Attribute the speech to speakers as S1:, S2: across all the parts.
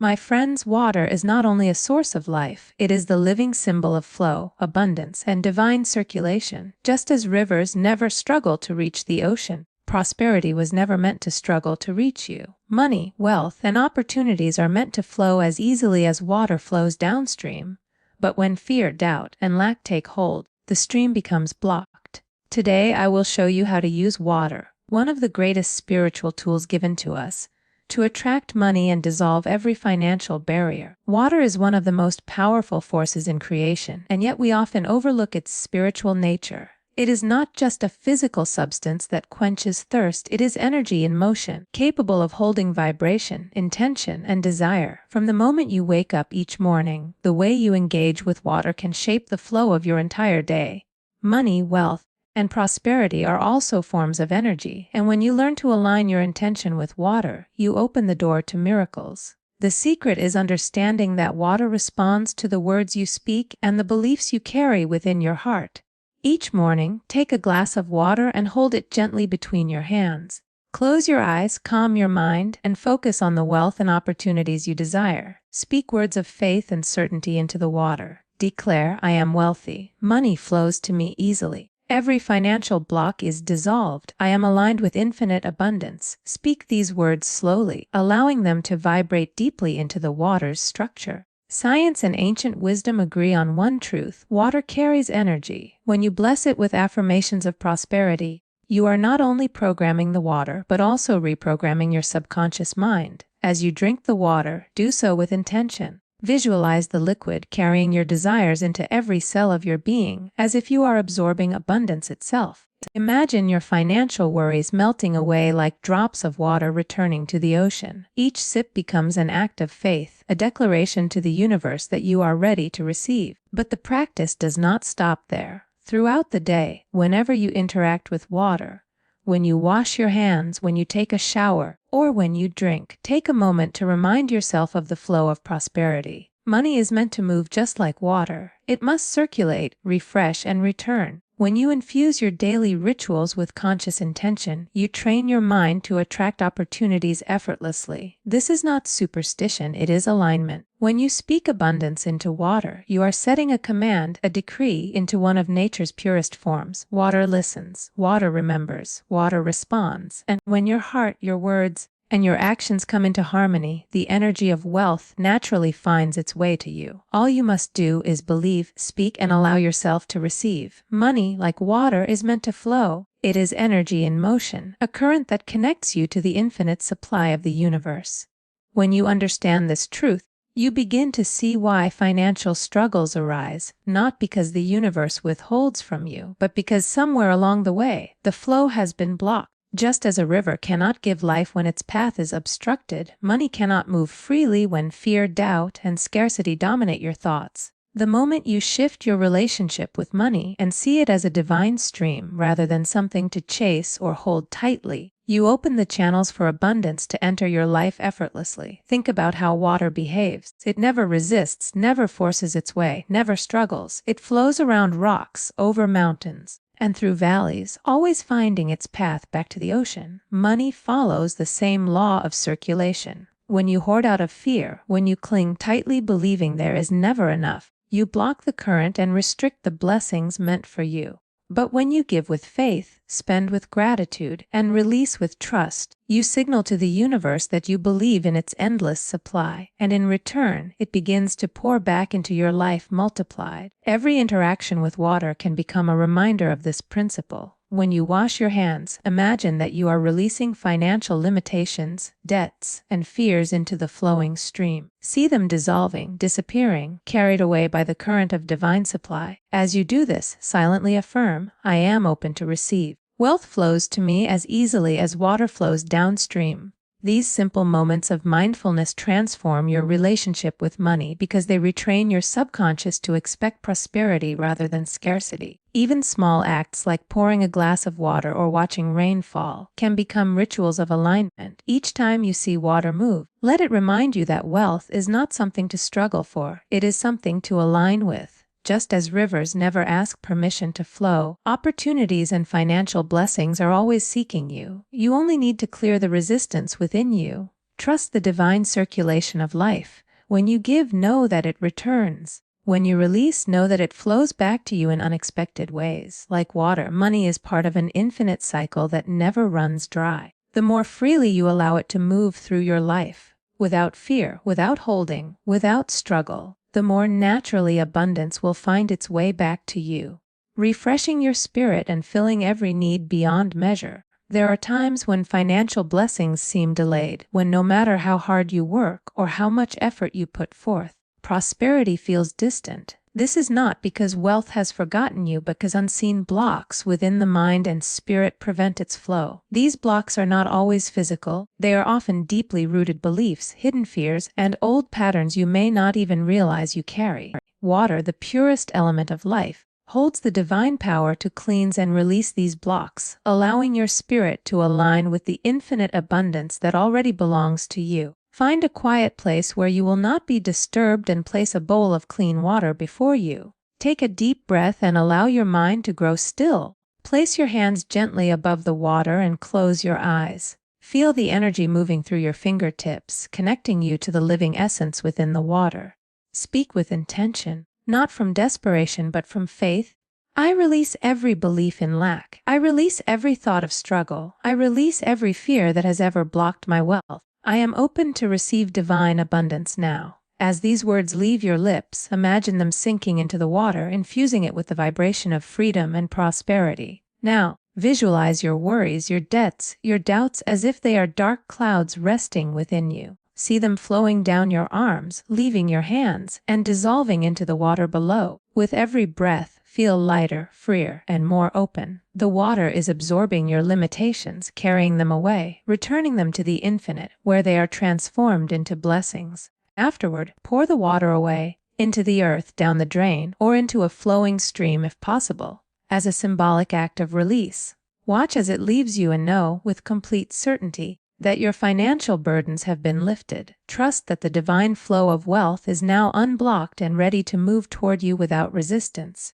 S1: My friends, water is not only a source of life, it is the living symbol of flow, abundance, and divine circulation. Just as rivers never struggle to reach the ocean, prosperity was never meant to struggle to reach you. Money, wealth, and opportunities are meant to flow as easily as water flows downstream. But when fear, doubt, and lack take hold, the stream becomes blocked. Today I will show you how to use water, one of the greatest spiritual tools given to us, to attract money and dissolve every financial barrier. Water is one of the most powerful forces in creation, and yet we often overlook its spiritual nature. It is not just a physical substance that quenches thirst, it is energy in motion, capable of holding vibration, intention, and desire. From the moment you wake up each morning, the way you engage with water can shape the flow of your entire day. Money, wealth, and prosperity are also forms of energy, and when you learn to align your intention with water, you open the door to miracles. The secret is understanding that water responds to the words you speak and the beliefs you carry within your heart. Each morning, take a glass of water and hold it gently between your hands. Close your eyes, calm your mind, and focus on the wealth and opportunities you desire. Speak words of faith and certainty into the water. Declare, I am wealthy. Money flows to me easily. Every financial block is dissolved. I am aligned with infinite abundance. Speak these words slowly, allowing them to vibrate deeply into the water's structure. Science and ancient wisdom agree on one truth: water carries energy. When you bless it with affirmations of prosperity, you are not only programming the water, but also reprogramming your subconscious mind. As you drink the water, do so with intention. Visualize the liquid carrying your desires into every cell of your being, as if you are absorbing abundance itself. Imagine your financial worries melting away like drops of water returning to the ocean. Each sip becomes an act of faith, a declaration to the universe that you are ready to receive. But the practice does not stop there. Throughout the day, whenever you interact with water, when you wash your hands, when you take a shower, or when you drink, take a moment to remind yourself of the flow of prosperity. Money is meant to move just like water. It must circulate, refresh, and return. When you infuse your daily rituals with conscious intention, you train your mind to attract opportunities effortlessly. This is not superstition, it is alignment. When you speak abundance into water, you are setting a command, a decree, into one of nature's purest forms. Water listens, water remembers, water responds. And when your heart, your words, and your actions come into harmony, the energy of wealth naturally finds its way to you. All you must do is believe, speak, and allow yourself to receive. Money, like water, is meant to flow. It is energy in motion, a current that connects you to the infinite supply of the universe. When you understand this truth, you begin to see why financial struggles arise, not because the universe withholds from you, but because somewhere along the way, the flow has been blocked. Just as a river cannot give life when its path is obstructed, money cannot move freely when fear, doubt, and scarcity dominate your thoughts. The moment you shift your relationship with money and see it as a divine stream rather than something to chase or hold tightly, you open the channels for abundance to enter your life effortlessly. Think about how water behaves. It never resists, never forces its way, never struggles. It flows around rocks, over mountains, and through valleys, always finding its path back to the ocean. Money follows the same law of circulation. When you hoard out of fear, when you cling tightly believing there is never enough, you block the current and restrict the blessings meant for you. But when you give with faith, spend with gratitude, and release with trust, you signal to the universe that you believe in its endless supply, and in return, it begins to pour back into your life multiplied. Every interaction with water can become a reminder of this principle. When you wash your hands, imagine that you are releasing financial limitations, debts, and fears into the flowing stream. See them dissolving, disappearing, carried away by the current of divine supply. As you do this, silently affirm, I am open to receive. Wealth flows to me as easily as water flows downstream. These simple moments of mindfulness transform your relationship with money because they retrain your subconscious to expect prosperity rather than scarcity. Even small acts like pouring a glass of water or watching rain fall can become rituals of alignment. Each time you see water move, let it remind you that wealth is not something to struggle for, it is something to align with. Just as rivers never ask permission to flow, opportunities and financial blessings are always seeking you. You only need to clear the resistance within you. Trust the divine circulation of life. When you give, know that it returns. When you release, know that it flows back to you in unexpected ways. Like water, money is part of an infinite cycle that never runs dry. The more freely you allow it to move through your life, without fear, without holding, without struggle, the more naturally abundance will find its way back to you, refreshing your spirit and filling every need beyond measure. There are times when financial blessings seem delayed, when no matter how hard you work or how much effort you put forth, prosperity feels distant. This is not because wealth has forgotten you, but because unseen blocks within the mind and spirit prevent its flow. These blocks are not always physical. They are often deeply rooted beliefs, hidden fears, and old patterns you may not even realize you carry. Water, the purest element of life, holds the divine power to cleanse and release these blocks, allowing your spirit to align with the infinite abundance that already belongs to you. Find a quiet place where you will not be disturbed and place a bowl of clean water before you. Take a deep breath and allow your mind to grow still. Place your hands gently above the water and close your eyes. Feel the energy moving through your fingertips, connecting you to the living essence within the water. Speak with intention, not from desperation but from faith. I release every belief in lack. I release every thought of struggle. I release every fear that has ever blocked my wealth. I am open to receive divine abundance now. As these words leave your lips, imagine them sinking into the water, infusing it with the vibration of freedom and prosperity. Now, visualize your worries, your debts, your doubts as if they are dark clouds resting within you. See them flowing down your arms, leaving your hands, and dissolving into the water below. With every breath, feel lighter, freer, and more open. The water is absorbing your limitations, carrying them away, returning them to the infinite, where they are transformed into blessings. Afterward, pour the water away, into the earth, down the drain, or into a flowing stream if possible, as a symbolic act of release. Watch as it leaves you and know, with complete certainty, that your financial burdens have been lifted. Trust that the divine flow of wealth is now unblocked and ready to move toward you without resistance.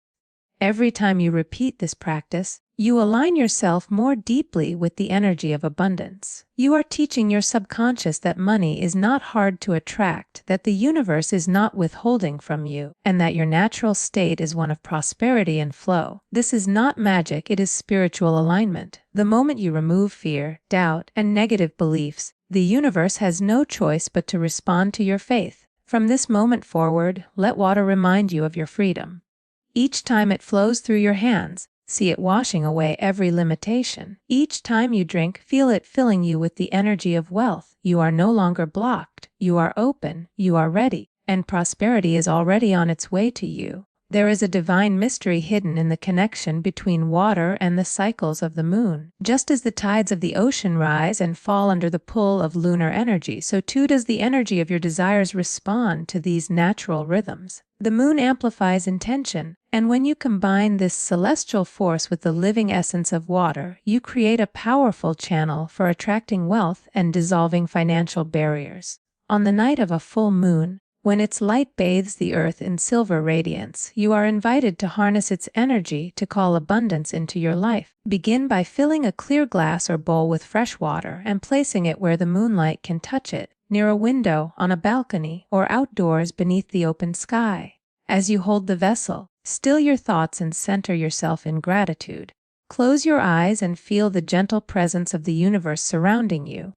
S1: Every time you repeat this practice, you align yourself more deeply with the energy of abundance. You are teaching your subconscious that money is not hard to attract, that the universe is not withholding from you, and that your natural state is one of prosperity and flow. This is not magic, it is spiritual alignment. The moment you remove fear, doubt, and negative beliefs, the universe has no choice but to respond to your faith. From this moment forward, let water remind you of your freedom. Each time it flows through your hands, see it washing away every limitation. Each time you drink, feel it filling you with the energy of wealth. You are no longer blocked, you are open, you are ready, and prosperity is already on its way to you. There is a divine mystery hidden in the connection between water and the cycles of the moon. Just as the tides of the ocean rise and fall under the pull of lunar energy, so too does the energy of your desires respond to these natural rhythms. The moon amplifies intention, and when you combine this celestial force with the living essence of water, you create a powerful channel for attracting wealth and dissolving financial barriers. On the night of a full moon, when its light bathes the earth in silver radiance, you are invited to harness its energy to call abundance into your life. Begin by filling a clear glass or bowl with fresh water and placing it where the moonlight can touch it, near a window, on a balcony, or outdoors beneath the open sky. As you hold the vessel, still your thoughts and center yourself in gratitude. Close your eyes and feel the gentle presence of the universe surrounding you.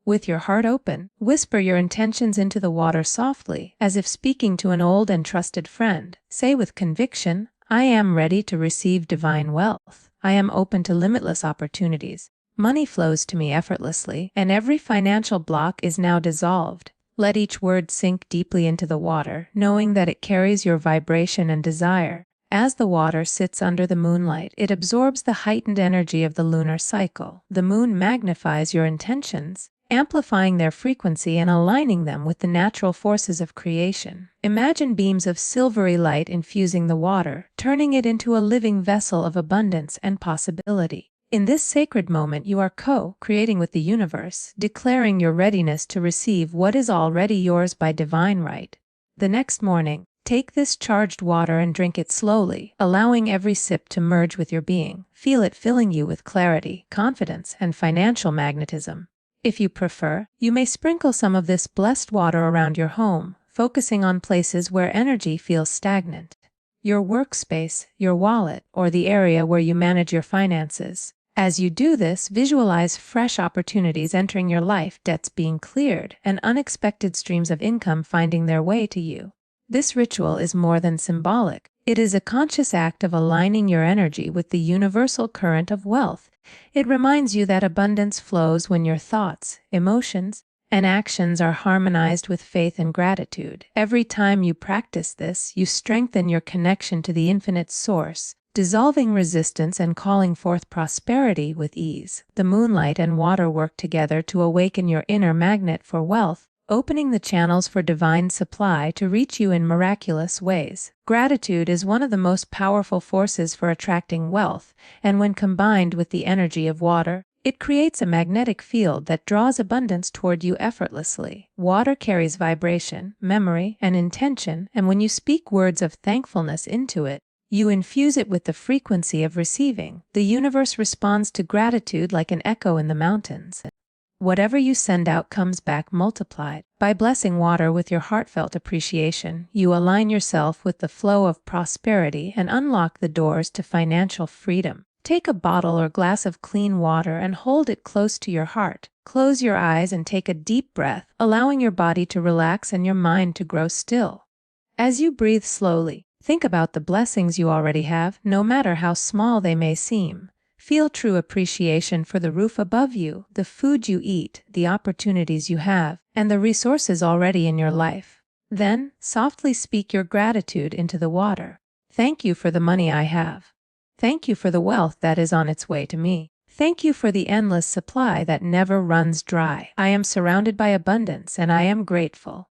S1: With your heart open, whisper your intentions into the water softly, as if speaking to an old and trusted friend. Say with conviction, I am ready to receive divine wealth. I am open to limitless opportunities. Money flows to me effortlessly, and every financial block is now dissolved. Let each word sink deeply into the water, knowing that it carries your vibration and desire. As the water sits under the moonlight, it absorbs the heightened energy of the lunar cycle. The moon magnifies your intentions, amplifying their frequency and aligning them with the natural forces of creation. Imagine beams of silvery light infusing the water, turning it into a living vessel of abundance and possibility. In this sacred moment, you are co-creating with the universe, declaring your readiness to receive what is already yours by divine right. The next morning, take this charged water and drink it slowly, allowing every sip to merge with your being. Feel it filling you with clarity, confidence, and financial magnetism. If you prefer, you may sprinkle some of this blessed water around your home, focusing on places where energy feels stagnant. Your workspace, your wallet, or the area where you manage your finances. As you do this, visualize fresh opportunities entering your life, debts being cleared, and unexpected streams of income finding their way to you. This ritual is more than symbolic. It is a conscious act of aligning your energy with the universal current of wealth. It reminds you that abundance flows when your thoughts, emotions, and actions are harmonized with faith and gratitude. Every time you practice this, you strengthen your connection to the infinite source, dissolving resistance and calling forth prosperity with ease. The moonlight and water work together to awaken your inner magnet for wealth, opening the channels for divine supply to reach you in miraculous ways. Gratitude is one of the most powerful forces for attracting wealth, and when combined with the energy of water, it creates a magnetic field that draws abundance toward you effortlessly. Water carries vibration, memory, and intention, and when you speak words of thankfulness into it, you infuse it with the frequency of receiving. The universe responds to gratitude like an echo in the mountains. Whatever you send out comes back multiplied. By blessing water with your heartfelt appreciation, you align yourself with the flow of prosperity and unlock the doors to financial freedom. Take a bottle or glass of clean water and hold it close to your heart. Close your eyes and take a deep breath, allowing your body to relax and your mind to grow still. As you breathe slowly, think about the blessings you already have, no matter how small they may seem. Feel true appreciation for the roof above you, the food you eat, the opportunities you have, and the resources already in your life. Then, softly speak your gratitude into the water. Thank you for the money I have. Thank you for the wealth that is on its way to me. Thank you for the endless supply that never runs dry. I am surrounded by abundance and I am grateful.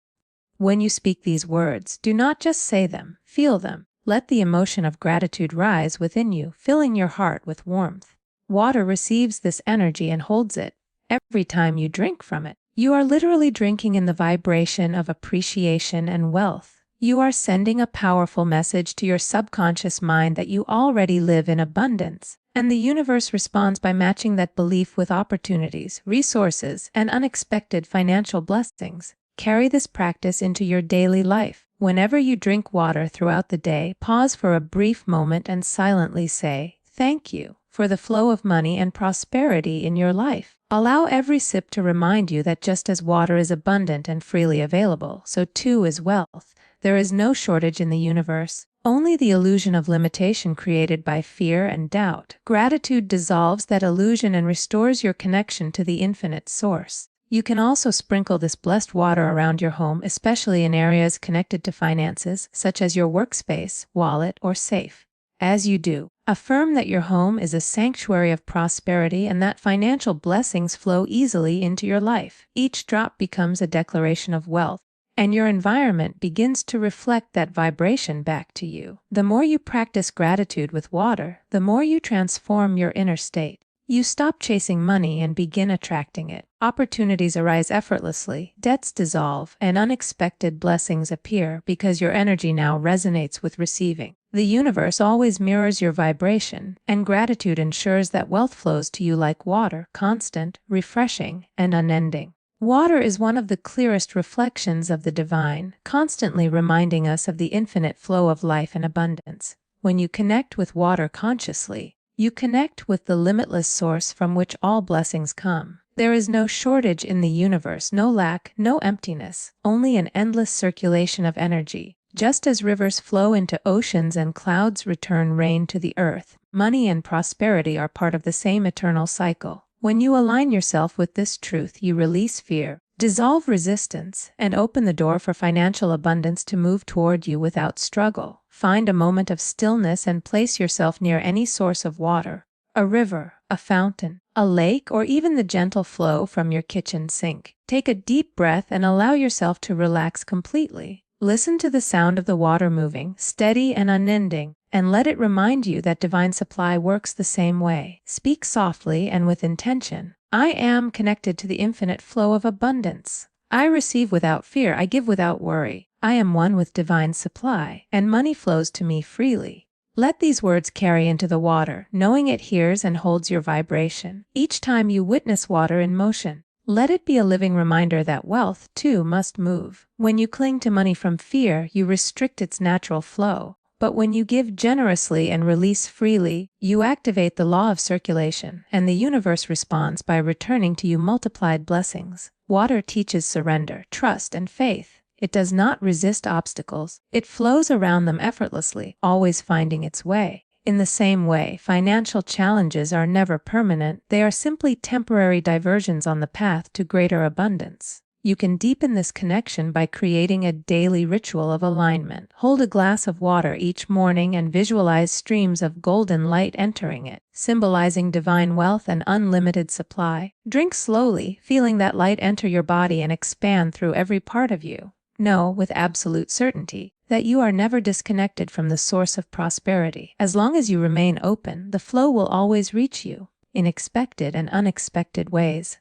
S1: When you speak these words, do not just say them, feel them. Let the emotion of gratitude rise within you, filling your heart with warmth. Water receives this energy and holds it. Every time you drink from it, you are literally drinking in the vibration of appreciation and wealth. You are sending a powerful message to your subconscious mind that you already live in abundance, and the universe responds by matching that belief with opportunities, resources, and unexpected financial blessings. Carry this practice into your daily life. Whenever you drink water throughout the day, pause for a brief moment and silently say, "Thank you," for the flow of money and prosperity in your life. Allow every sip to remind you that just as water is abundant and freely available, so too is wealth. There is no shortage in the universe, only the illusion of limitation created by fear and doubt. Gratitude dissolves that illusion and restores your connection to the infinite source. You can also sprinkle this blessed water around your home, especially in areas connected to finances, such as your workspace, wallet, or safe. As you do, affirm that your home is a sanctuary of prosperity and that financial blessings flow easily into your life. Each drop becomes a declaration of wealth, and your environment begins to reflect that vibration back to you. The more you practice gratitude with water, the more you transform your inner state. You stop chasing money and begin attracting it. Opportunities arise effortlessly, debts dissolve, and unexpected blessings appear because your energy now resonates with receiving. The universe always mirrors your vibration, and gratitude ensures that wealth flows to you like water, constant, refreshing, and unending. Water is one of the clearest reflections of the divine, constantly reminding us of the infinite flow of life and abundance. When you connect with water consciously, you connect with the limitless source from which all blessings come. There is no shortage in the universe, no lack, no emptiness, only an endless circulation of energy. Just as rivers flow into oceans and clouds return rain to the earth, money and prosperity are part of the same eternal cycle. When you align yourself with this truth, you release fear, dissolve resistance, and open the door for financial abundance to move toward you without struggle. Find a moment of stillness and place yourself near any source of water, a river, a fountain, a lake, or even the gentle flow from your kitchen sink. Take a deep breath and allow yourself to relax completely. Listen to the sound of the water moving, steady and unending, and let it remind you that divine supply works the same way. Speak softly and with intention. I am connected to the infinite flow of abundance. I receive without fear, I give without worry. I am one with divine supply, and money flows to me freely. Let these words carry into the water, knowing it hears and holds your vibration. Each time you witness water in motion, Let it be a living reminder that wealth, too, must move. When you cling to money from fear, you restrict its natural flow. But when you give generously and release freely, you activate the law of circulation, and the universe responds by returning to you multiplied blessings. Water teaches surrender, trust, and faith. It does not resist obstacles. It flows around them effortlessly, always finding its way. In the same way, financial challenges are never permanent. They are simply temporary diversions on the path to greater abundance. You can deepen this connection by creating a daily ritual of alignment. Hold a glass of water each morning and visualize streams of golden light entering it, symbolizing divine wealth and unlimited supply. Drink slowly, feeling that light enter your body and expand through every part of you. Know with absolute certainty that you are never disconnected from the source of prosperity. As long as you remain open, the flow will always reach you in expected and unexpected ways.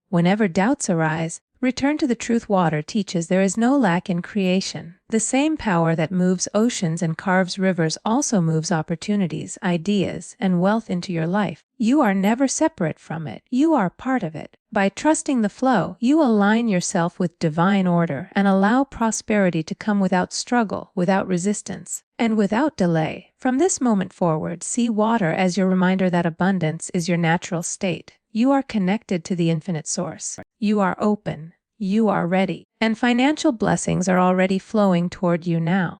S1: Whenever doubts arise, return to the truth. Water teaches there is no lack in creation. The same power that moves oceans and carves rivers also moves opportunities, ideas, and wealth into your life. You are never separate from it. You are part of it. By trusting the flow, you align yourself with divine order and allow prosperity to come without struggle, without resistance, and without delay. From this moment forward, see water as your reminder that abundance is your natural state. You are connected to the infinite source. You are open. You are ready. And financial blessings are already flowing toward you now.